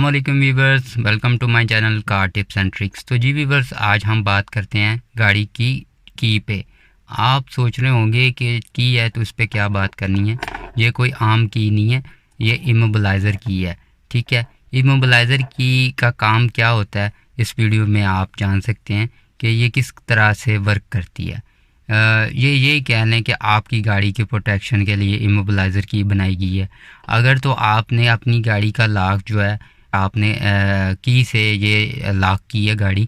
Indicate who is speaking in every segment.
Speaker 1: अस्सलामुअलैकुम viewers, welcome to my channel car tips and tricks. तो जी वीवर्स, आज हम बात करते हैं गाड़ी की पे। आप सोच रहे होंगे कि की है तो इस पर क्या बात करनी है। ये कोई आम की नहीं है, ये इमोबिलाइज़र की है। ठीक है, इमोबिलाइज़र की का काम क्या होता है इस वीडियो में आप जान सकते हैं कि ये किस तरह से वर्क करती है। ये कह लें कि आपकी गाड़ी के प्रोटेक्शन के लिए इमोबिलाइज़र की बनाई गई है। अगर तो आपने अपनी गाड़ी का लॉक जो है आपने की से ये लॉक की है गाड़ी,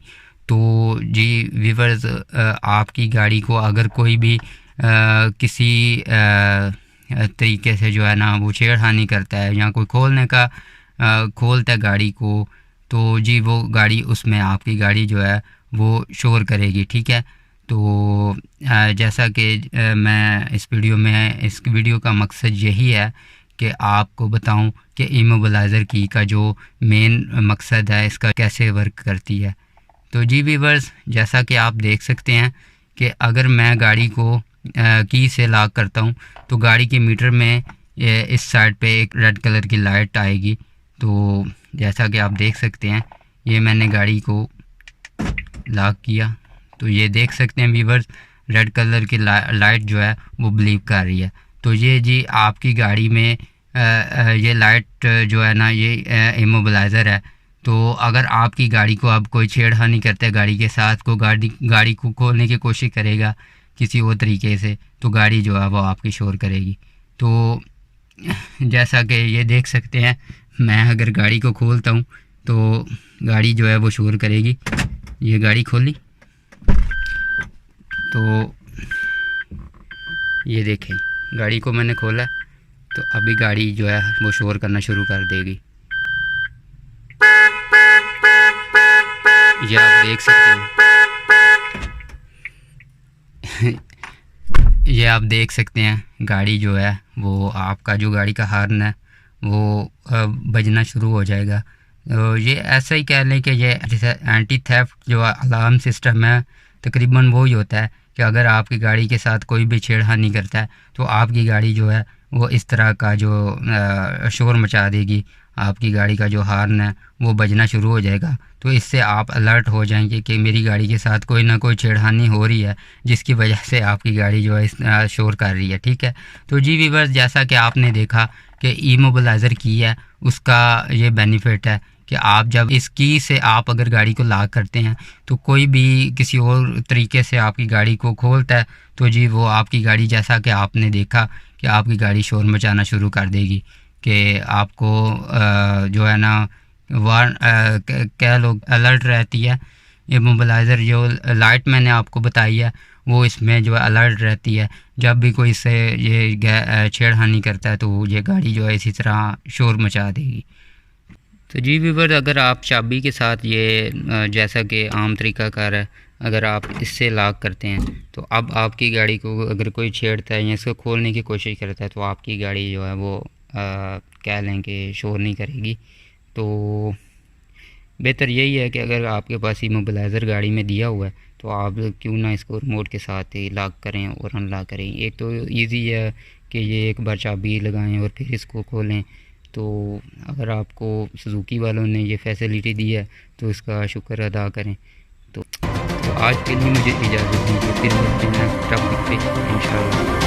Speaker 1: तो जी व्यूअर्स, आपकी गाड़ी को अगर कोई भी किसी तरीके से जो है ना वो छेड़खानी करता है या कोई खोलता है गाड़ी को, तो जी वो गाड़ी उसमें आपकी गाड़ी जो है वो शोर करेगी। ठीक है, तो जैसा कि मैं इस वीडियो का मकसद यही है कि आपको बताऊं कि इमोबिलाइज़र की का जो मेन मकसद है इसका कैसे वर्क करती है। तो जी व्यूअर्स, जैसा कि आप देख सकते हैं कि अगर मैं गाड़ी को की से लॉक करता हूं तो गाड़ी के मीटर में इस साइड पे एक रेड कलर की लाइट आएगी। तो जैसा कि आप देख सकते हैं ये मैंने गाड़ी को लॉक किया, तो ये देख सकते हैं व्यूअर्स, रेड कलर की लाइट जो है वो ब्लिंक कर रही है। तो ये जी आपकी गाड़ी में ये लाइट जो है ना ये इमोबिलाइज़र है। तो अगर आपकी गाड़ी को अब कोई छेड़खानी करता है गाड़ी के साथ, को गाड़ी को खोलने की कोशिश करेगा किसी और तरीके से, तो गाड़ी जो है वो आपकी शोर करेगी। तो जैसा कि ये देख सकते हैं, मैं अगर गाड़ी को खोलता हूँ तो गाड़ी जो है वो शोर करेगी। ये गाड़ी खोली तो ये देखें, गाड़ी को मैंने खोला तो अभी गाड़ी जो है वो शोर करना शुरू कर देगी। ये आप देख सकते हैं ये आप देख सकते हैं गाड़ी जो है वो आपका जो गाड़ी का हॉर्न है वो बजना शुरू हो जाएगा। तो ये ऐसा ही कह लें कि ये जैसे एंटी थेफ्ट जो अलार्म सिस्टम है तकरीबन वो ही होता है कि अगर आपकी गाड़ी के साथ कोई भी छेड़खानी करता है तो आपकी गाड़ी जो है वो इस तरह का जो शोर मचा देगी, आपकी गाड़ी का जो हॉर्न है वो बजना शुरू हो जाएगा। तो इससे आप अलर्ट हो जाएंगे कि मेरी गाड़ी के साथ कोई ना कोई छेड़खानी हो रही है जिसकी वजह से आपकी गाड़ी जो है शोर कर रही है। ठीक है, तो जी व्यूअर्स, जैसा कि आपने देखा कि इमोबिलाइज़र की है उसका ये बेनिफिट है कि आप जब इस की से आप अगर गाड़ी को लॉक करते हैं तो कोई भी किसी और तरीके से आपकी गाड़ी को खोलता है तो जी वो आपकी गाड़ी, जैसा कि आपने देखा कि आपकी गाड़ी शोर मचाना शुरू कर देगी कि आपको जो है ना क्या लोग अलर्ट रहती है। इमोबिलाइज़र जो लाइट मैंने आपको बताई है वो इसमें जो है अलर्ट रहती है। जब भी कोई इससे ये छेड़खानी करता है तो ये गाड़ी जो है इसी तरह शोर मचा देगी। तो जी व्यूअर, अगर आप चाबी के साथ ये जैसा कि आम तरीक़ाकार है, अगर आप इससे लॉक करते हैं तो अब आपकी गाड़ी को अगर कोई छेड़ता है या इसको खोलने की कोशिश करता है तो आपकी गाड़ी जो है वो कह लें कि शोर नहीं करेगी। तो बेहतर यही है कि अगर आपके पास इमोबिलाइज़र गाड़ी में दिया हुआ है तो आप क्यों ना इसको रिमोट के साथ ही लॉक करें और अनलॉक करें। एक तो ईज़ी है कि ये एक बार चाबी लगाएं और फिर इसको खोलें। तो अगर आपको सुजुकी वालों ने ये फैसिलिटी दी है तो इसका शुक्र अदा करें। तो आज के लिए मुझे इजाज़त दीजिए, फिर मिलते हैं टॉपिक पे इंशाल्लाह।